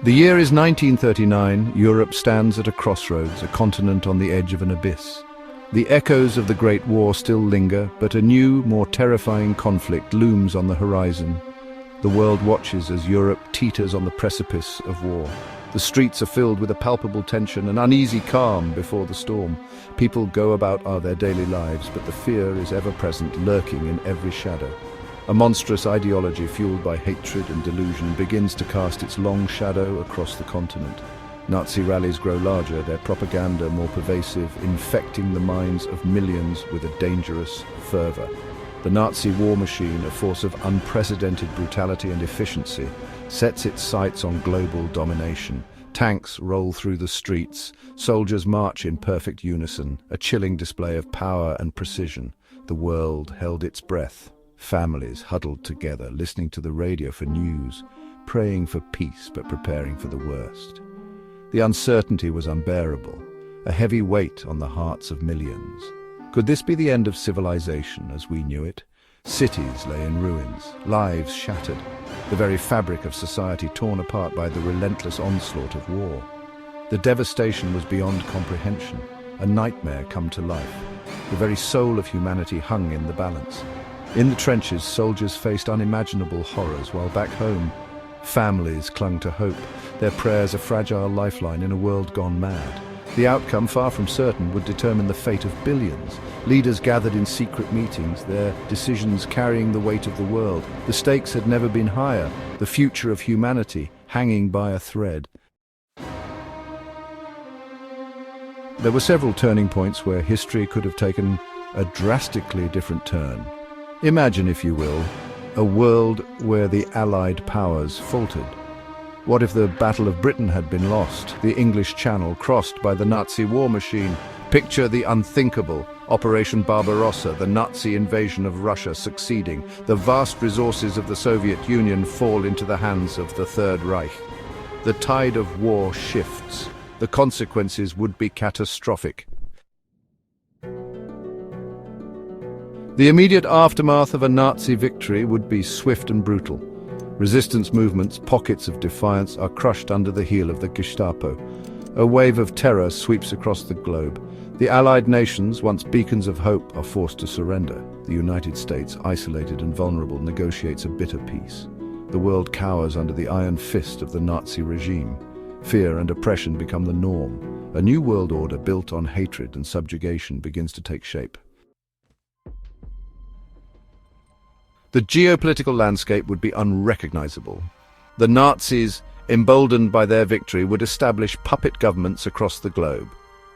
The year is 1939. Europe stands at a crossroads, a continent on the edge of an abyss. The echoes of the Great War still linger, but a new, more terrifying conflict looms on the horizon. The world watches as Europe teeters on the precipice of war. The streets are filled with a palpable tension, an uneasy calm before the storm. People go about their daily lives, but the fear is ever present, lurking in every shadow. A monstrous ideology fueled by hatred and delusion begins to cast its long shadow across the continent. Nazi rallies grow larger, their propaganda more pervasive, infecting the minds of millions with a dangerous fervor. The Nazi war machine, a force of unprecedented brutality and efficiency, sets its sights on global domination. Tanks roll through the streets, soldiers march in perfect unison, a chilling display of power and precision. The world held its breath. Families huddled together, listening to the radio for news, praying for peace but preparing for the worst. The uncertainty was unbearable, a heavy weight on the hearts of millions. Could this be the end of civilization as we knew it? Cities lay in ruins, lives shattered, the very fabric of society torn apart by the relentless onslaught of war. The devastation was beyond comprehension, a nightmare come to life. The very soul of humanity hung in the balance. In the trenches, soldiers faced unimaginable horrors, while back home, families clung to hope, their prayers a fragile lifeline in a world gone mad. The outcome, far from certain, would determine the fate of billions. Leaders gathered in secret meetings, their decisions carrying the weight of the world. The stakes had never been higher, the future of humanity hanging by a thread. There were several turning points where history could have taken a drastically different turn. Imagine, if you will, a world where the Allied powers faltered. What if the Battle of Britain had been lost, the English Channel crossed by the Nazi war machine? Picture the unthinkable. Operation Barbarossa, the Nazi invasion of Russia succeeding. The vast resources of the Soviet Union fall into the hands of the Third Reich. The tide of war shifts. The consequences would be catastrophic. The immediate aftermath of a Nazi victory would be swift and brutal. Resistance movements, pockets of defiance, are crushed under the heel of the Gestapo. A wave of terror sweeps across the globe. The Allied nations, once beacons of hope, are forced to surrender. The United States, isolated and vulnerable, negotiates a bitter peace. The world cowers under the iron fist of the Nazi regime. Fear and oppression become the norm. A new world order built on hatred and subjugation begins to take shape. The geopolitical landscape would be unrecognizable. The Nazis, emboldened by their victory, would establish puppet governments across the globe.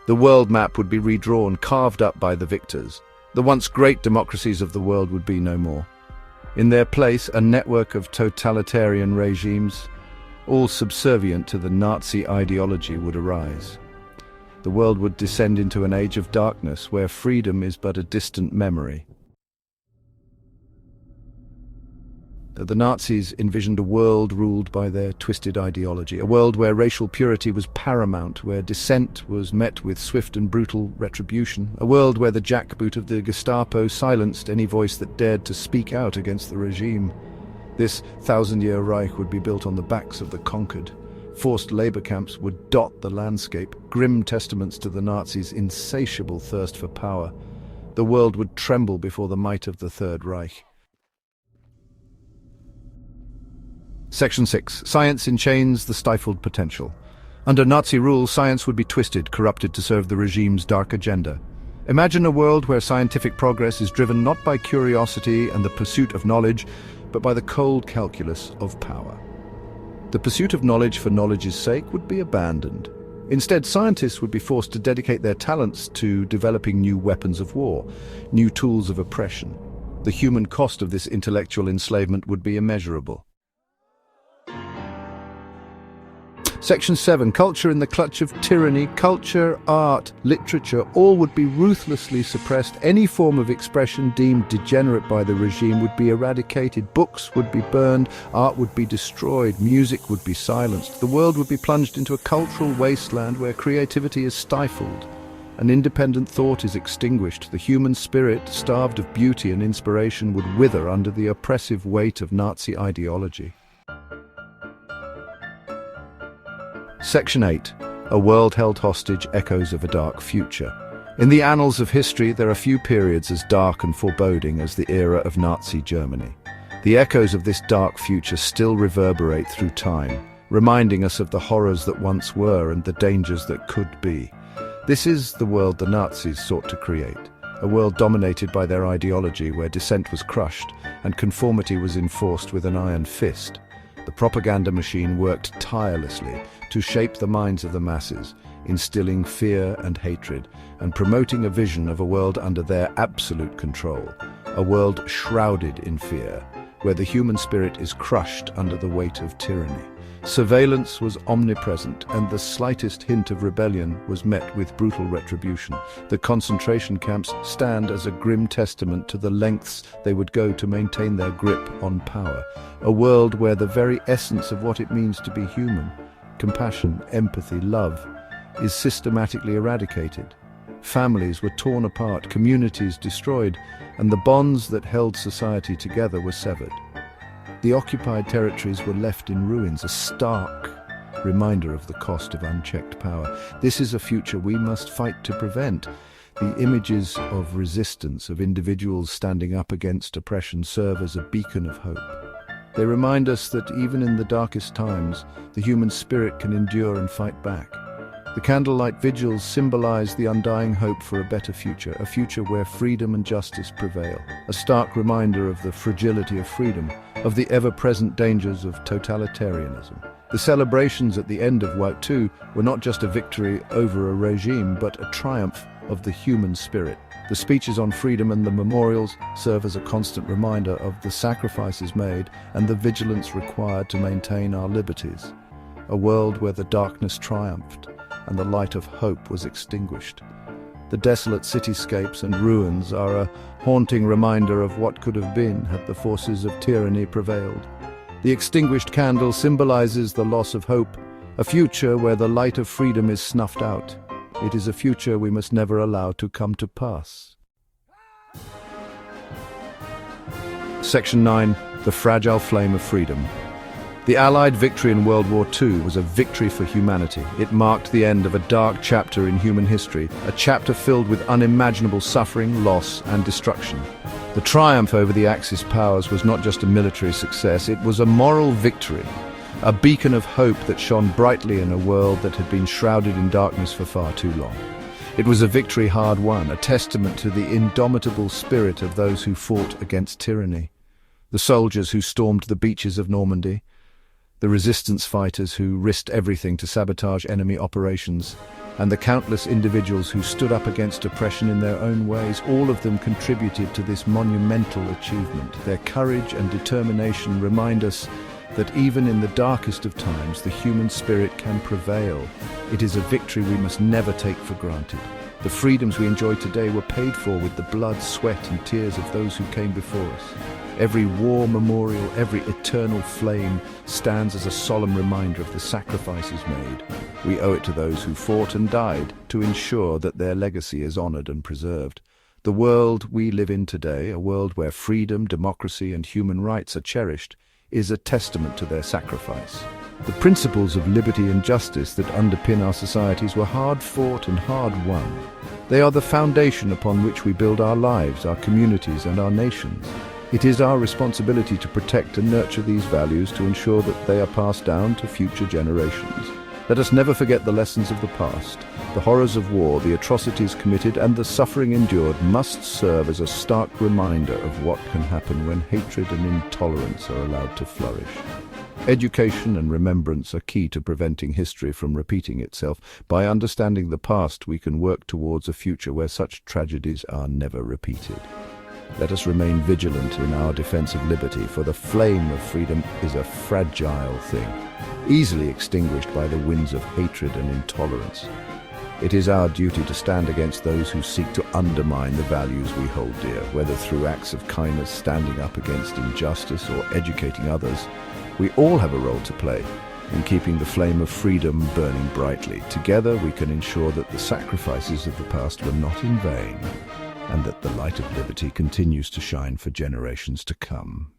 The world map would be redrawn, carved up by the victors. The once great democracies of the world would be no more. In their place, a network of totalitarian regimes, all subservient to the Nazi ideology, would arise. The world would descend into an age of darkness where freedom is but a distant memory. The Nazis envisioned a world ruled by their twisted ideology, a world where racial purity was paramount, where dissent was met with swift and brutal retribution, a world where the jackboot of the Gestapo silenced any voice that dared to speak out against the regime. This thousand-year Reich would be built on the backs of the conquered. Forced labor camps would dot the landscape, grim testaments to the Nazis' insatiable thirst for power. The world would tremble before the might of the Third Reich. Section 6. Science enchains the stifled potential. Under Nazi rule, science would be twisted, corrupted to serve the regime's dark agenda. Imagine a world where scientific progress is driven not by curiosity and the pursuit of knowledge, but by the cold calculus of power. The pursuit of knowledge for knowledge's sake would be abandoned. Instead, scientists would be forced to dedicate their talents to developing new weapons of war, new tools of oppression. The human cost of this intellectual enslavement would be immeasurable. Section 7. Culture in the clutch of tyranny. Culture, art, literature, all would be ruthlessly suppressed. Any form of expression deemed degenerate by the regime would be eradicated. Books would be burned, art would be destroyed, music would be silenced. The world would be plunged into a cultural wasteland where creativity is stifled. An independent thought is extinguished. The human spirit, starved of beauty and inspiration, would wither under the oppressive weight of Nazi ideology. Section 8. A world held hostage, echoes of a dark future. In the annals of history, there are few periods as dark and foreboding as the era of Nazi Germany. The echoes of this dark future still reverberate through time, reminding us of the horrors that once were and the dangers that could be. This is the world the Nazis sought to create, a world dominated by their ideology where dissent was crushed and conformity was enforced with an iron fist. The propaganda machine worked tirelessly to shape the minds of the masses, instilling fear and hatred and promoting a vision of a world under their absolute control, a world shrouded in fear, where the human spirit is crushed under the weight of tyranny. Surveillance was omnipresent, and the slightest hint of rebellion was met with brutal retribution. The concentration camps stand as a grim testament to the lengths they would go to maintain their grip on power. A world where the very essence of what it means to be human, compassion, empathy, love, is systematically eradicated. Families were torn apart, communities destroyed, and the bonds that held society together were severed. The occupied territories were left in ruins, a stark reminder of the cost of unchecked power. This is a future we must fight to prevent. The images of resistance, of individuals standing up against oppression, serve as a beacon of hope. They remind us that even in the darkest times, the human spirit can endure and fight back. The candlelight vigils symbolize the undying hope for a better future, a future where freedom and justice prevail. A stark reminder of the fragility of freedom, of the ever-present dangers of totalitarianism. The celebrations at the end of WW2 were not just a victory over a regime, but a triumph of the human spirit. The speeches on freedom and the memorials serve as a constant reminder of the sacrifices made and the vigilance required to maintain our liberties. A world where the darkness triumphed and the light of hope was extinguished. The desolate cityscapes and ruins are a haunting reminder of what could have been had the forces of tyranny prevailed. The extinguished candle symbolizes the loss of hope, a future where the light of freedom is snuffed out. It is a future we must never allow to come to pass. Section 9. The fragile flame of freedom. The Allied victory in World War II was a victory for humanity. It marked the end of a dark chapter in human history, a chapter filled with unimaginable suffering, loss, and destruction. The triumph over the Axis powers was not just a military success, it was a moral victory, a beacon of hope that shone brightly in a world that had been shrouded in darkness for far too long. It was a victory hard won, a testament to the indomitable spirit of those who fought against tyranny. The soldiers who stormed the beaches of Normandy, the resistance fighters who risked everything to sabotage enemy operations, and the countless individuals who stood up against oppression in their own ways, all of them contributed to this monumental achievement. Their courage and determination remind us that even in the darkest of times, the human spirit can prevail. It is a victory we must never take for granted. The freedoms we enjoy today were paid for with the blood, sweat, and tears of those who came before us. Every war memorial, every eternal flame stands as a solemn reminder of the sacrifices made. We owe it to those who fought and died to ensure that their legacy is honored and preserved. The world we live in today, a world where freedom, democracy, and human rights are cherished, is a testament to their sacrifice. The principles of liberty and justice that underpin our societies were hard fought and hard won. They are the foundation upon which we build our lives, our communities, and our nations. It is our responsibility to protect and nurture these values to ensure that they are passed down to future generations. Let us never forget the lessons of the past. The horrors of war, the atrocities committed, and the suffering endured must serve as a stark reminder of what can happen when hatred and intolerance are allowed to flourish. Education and remembrance are key to preventing history from repeating itself. By understanding the past, we can work towards a future where such tragedies are never repeated. Let us remain vigilant in our defense of liberty, for the flame of freedom is a fragile thing, easily extinguished by the winds of hatred and intolerance. It is our duty to stand against those who seek to undermine the values we hold dear, whether through acts of kindness, standing up against injustice, or educating others. We all have a role to play in keeping the flame of freedom burning brightly. Together we can ensure that the sacrifices of the past were not in vain, and that the light of liberty continues to shine for generations to come.